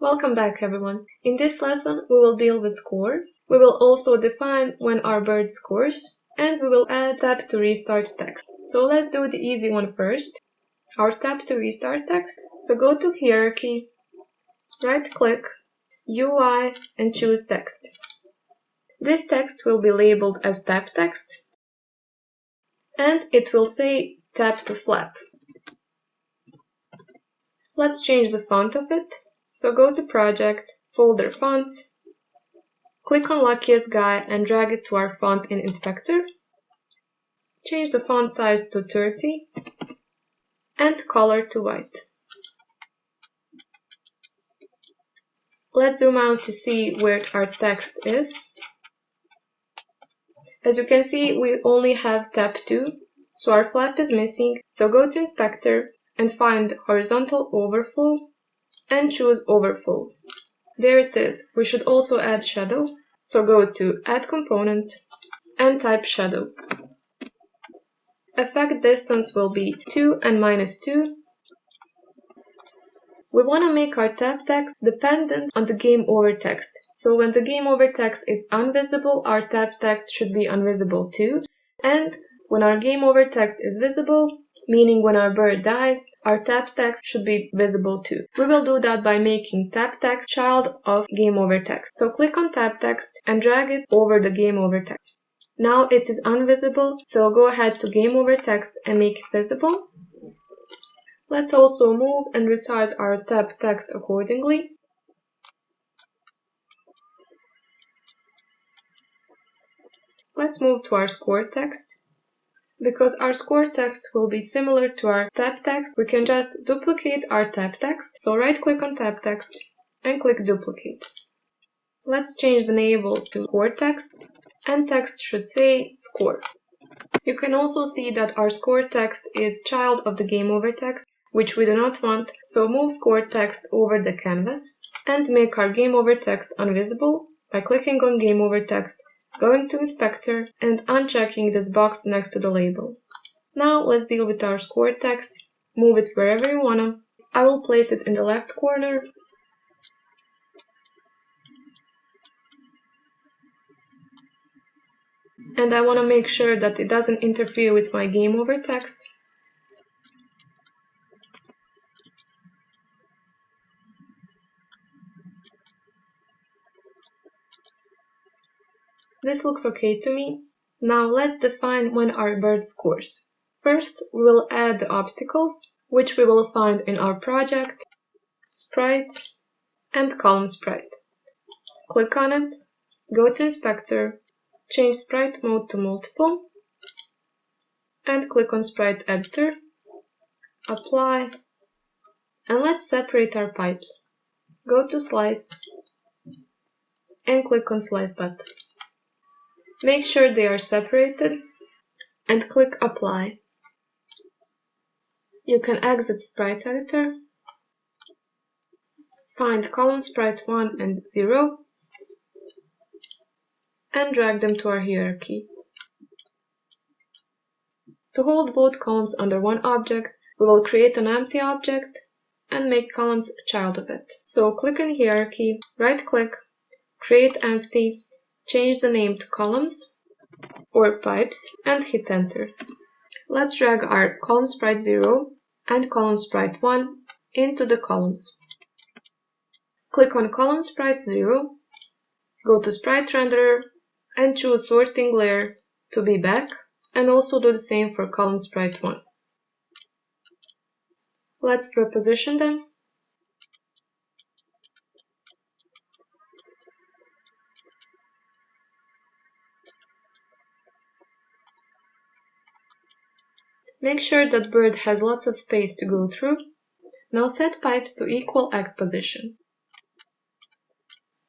Welcome back everyone. In this lesson we will deal with score. We will also define when our bird scores and we will add tap to restart text. So let's do the easy one first. Our tap to restart text. So go to hierarchy, right click, UI and choose text. This text will be labeled as tap text and it will say tap to flap. Let's change the font of it. So go to Project, Folder Fonts, click on Luckiest Guy and drag it to our font in Inspector. Change the font size to 30 and color to white. Let's zoom out to see where our text is. As you can see, we only have tab 2, so our flap is missing. So go to Inspector and find Horizontal Overflow and choose Overflow. There it is. We should also add shadow. So go to Add Component and type shadow. Effect distance will be 2 and -2. We want to make our tab text dependent on the game over text. So when the game over text is invisible, our tab text should be invisible too. And when our game over text is visible, meaning when our bird dies, our tab text should be visible too. We will do that by making tab text child of game over text. So click on tab text and drag it over the game over text. Now it is invisible, so go ahead to game over text and make it visible. Let's also move and resize our tab text accordingly. Let's move to our score text. Because our score text will be similar to our tab text, we can just duplicate our tab text. So right click on tab text and click duplicate. Let's change the label to score text and text should say score. You can also see that our score text is child of the game over text, which we do not want, so move score text over the canvas and make our game over text invisible by clicking on game over text, going to Inspector and unchecking this box next to the label. Now let's deal with our score text. Move it wherever you wanna. I will place it in the left corner. And I want to make sure that it doesn't interfere with my game over text. This looks okay to me. Now let's define when our bird scores. First, we will add the obstacles, which we will find in our project, Sprites, and Column Sprite. Click on it, go to Inspector, change Sprite Mode to Multiple, and click on Sprite Editor, Apply, and let's separate our pipes. Go to Slice, and click on Slice button. Make sure they are separated and click Apply. You can exit Sprite Editor, find column Sprite 1 and 0, and drag them to our hierarchy. To hold both columns under one object, we will create an empty object and make columns a child of it. So click in Hierarchy, right click, create empty, change the name to columns or pipes and hit enter. Let's drag our column sprite 0 and column sprite 1 into the columns. Click on column sprite 0, go to sprite renderer and choose sorting layer to be back and also do the same for column sprite 1. Let's reposition them. Make sure that bird has lots of space to go through. Now set pipes to equal X position.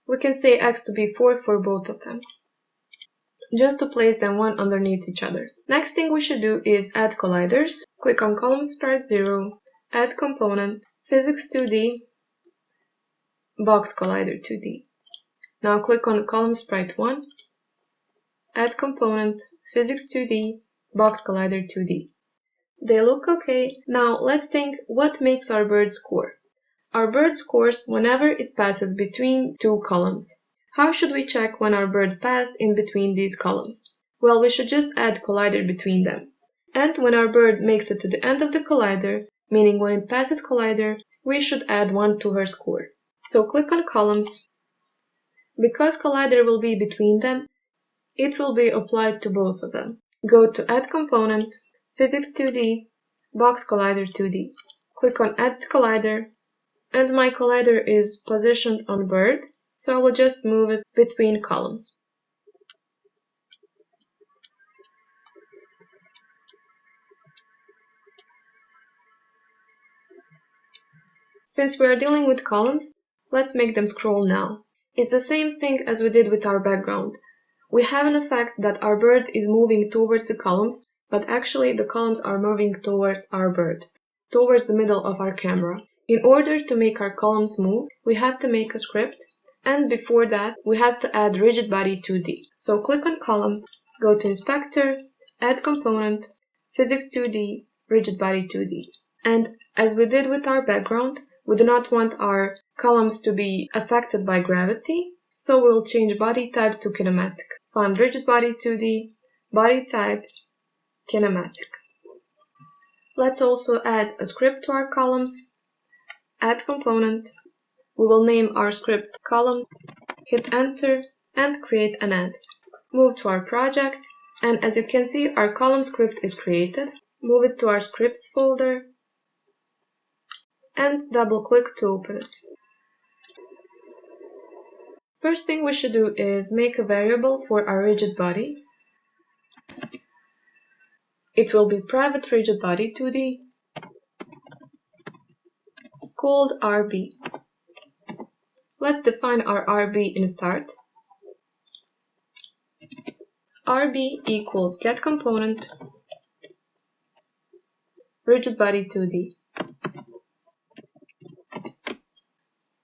We can say X to be 4 for both of them, just to place them one underneath each other. Next thing we should do is add colliders. Click on column sprite 0, add component, physics 2D, box collider 2D. Now click on column sprite 1, add component, physics 2D, box collider 2D. They look okay. Now let's think what makes our bird score. Our bird scores whenever it passes between two columns. How should we check when our bird passed in between these columns? Well, we should just add collider between them. And when our bird makes it to the end of the collider, meaning when it passes collider, we should add 1 to her score. So click on columns. Because collider will be between them, it will be applied to both of them. Go to Add Component, Physics 2D, Box Collider 2D. Click on Add Collider, and my collider is positioned on bird, so I will just move it between columns. Since we are dealing with columns, let's make them scroll now. It's the same thing as we did with our background. We have an effect that our bird is moving towards the columns, but actually the columns are moving towards our bird, towards the middle of our camera. In order to make our columns move, we have to make a script, and before that, we have to add rigid body 2D. So click on columns, go to Inspector, Add Component, Physics 2D, Rigid Body 2D. And as we did with our background, we do not want our columns to be affected by gravity, so we'll change body type to kinematic. Find rigid body 2D, body type, kinematic. Let's also add a script to our columns. Add component. We will name our script columns, hit enter, and create an ad. Move to our project, and as you can see, our column script is created. Move it to our scripts folder, and double-click to open it. First thing we should do is make a variable for our rigid body. It will be private rigid body 2D called RB. Let's define our RB in start. RB equals getComponent rigid body 2D.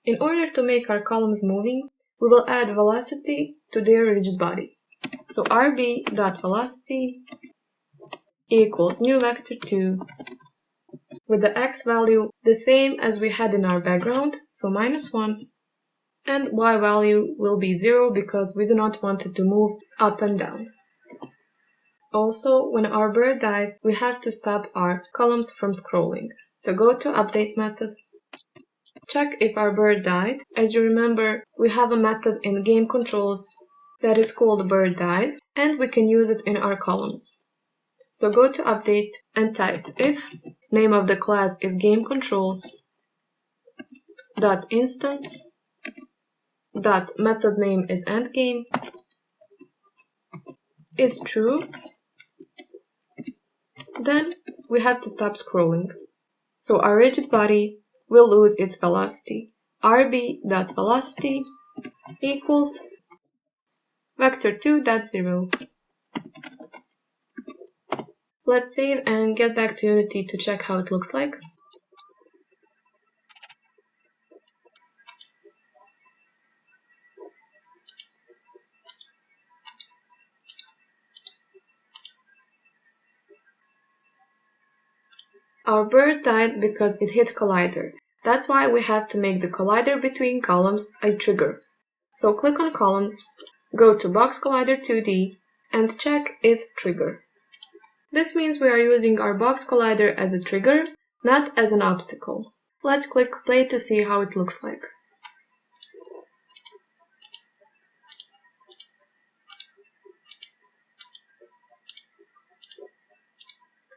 In order to make our columns moving, we will add velocity to their rigid body. So rb.velocity equals new vector 2 with the x value the same as we had in our background, so -1, and y value will be 0 because we do not want it to move up and down. Also, when our bird dies, we have to stop our columns from scrolling. So go to Update method. Check if our bird died. As you remember, we have a method in game controls that is called bird died, and we can use it in our columns. So go to Update and type if name of the class is game controls dot instance dot method name is endgame is true, then we have to stop scrolling. So our rigid body will lose its velocity. rb.velocity equals vector 2.0. Let's save and get back to Unity to check how it looks like. Our bird died because it hit collider. That's why we have to make the collider between columns a trigger. So click on columns, go to Box Collider 2D, and check is trigger. This means we are using our box collider as a trigger, not as an obstacle. Let's click play to see how it looks like.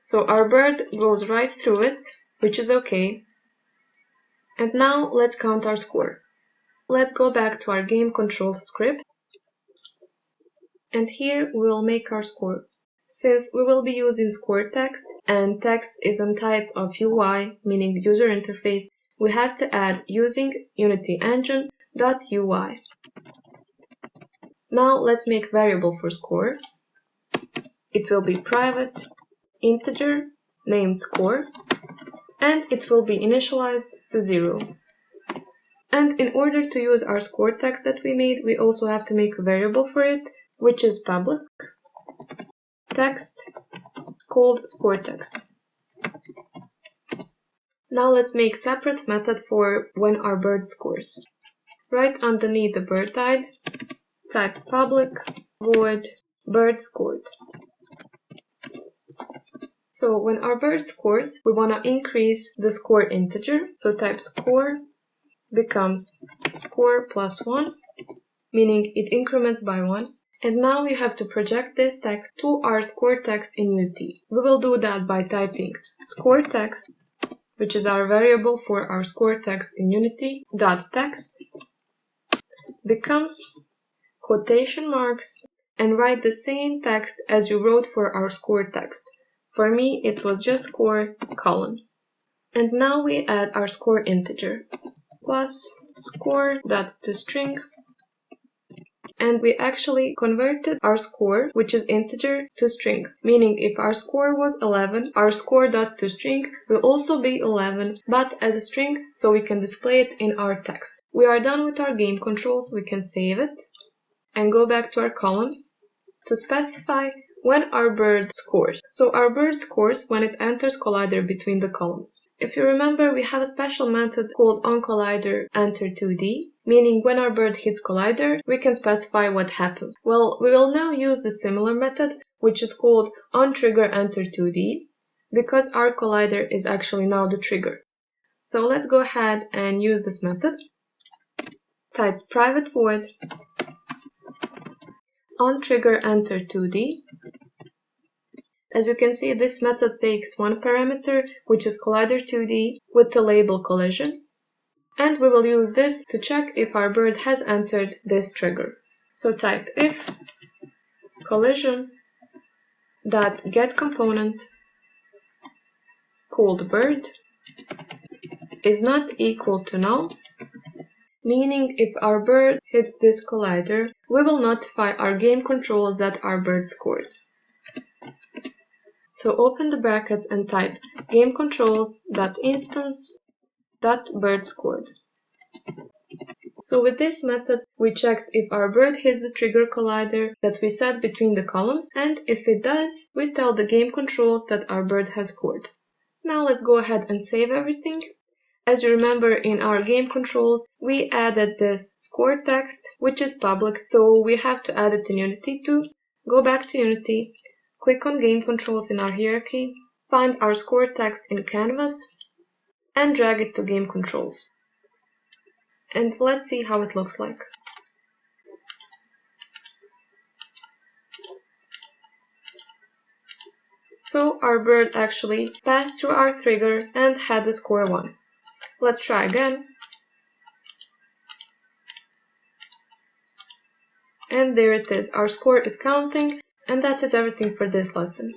So our bird goes right through it, which is okay. And now let's count our score. Let's go back to our game control script. And here we will make our score. Since we will be using score text, and text is a type of UI, meaning user interface, we have to add using Unity engine.ui. Now let's make variable for score. It will be private integer named score, and it will be initialized to 0. And in order to use our score text that we made, we also have to make a variable for it, which is public text called score text. Now let's make separate method for when our bird scores. Right underneath the bird ID, type public void bird scored. So when our bird scores, we want to increase the score integer. So type score becomes score plus 1, meaning it increments by 1. And now we have to project this text to our score text in Unity. We will do that by typing score text, which is our variable for our score text in Unity, dot text becomes quotation marks, and write the same text as you wrote for our score text. For me, it was just score colon. And now we add our score integer plus score.toString, and we actually converted our score, which is integer, to string, meaning if our score was 11, our score.toString will also be 11, but as a string, so we can display it in our text. We are done with our game controls. We can save it and go back to our columns to specify when our bird scores. So our bird scores when it enters collider between the columns. If you remember, we have a special method called onCollider enter2D, meaning when our bird hits collider, we can specify what happens. Well, we will now use the similar method, which is called onTrigger enter2D, because our collider is actually now the trigger. So let's go ahead and use this method. Type private void onTrigger enter2D. As you can see, this method takes one parameter, which is collider2D, with the label collision, and we will use this to check if our bird has entered this trigger. So type if collision.getComponent called bird is not equal to null, meaning if our bird hits this collider, we will notify our game controls that our bird scored. So open the brackets and type gamecontrols.instance.birdscored. So with this method, we checked if our bird hits the trigger collider that we set between the columns, and if it does, we tell the game controls that our bird has scored. Now let's go ahead and save everything. As you remember, in our game controls, we added this score text, which is public, so we have to add it in Unity too. Go back to Unity, click on game controls in our hierarchy, find our score text in Canvas, and drag it to game controls. And let's see how it looks like. So our bird actually passed through our trigger and had the score 1. Let's try again. And there it is, our score is counting, and that is everything for this lesson.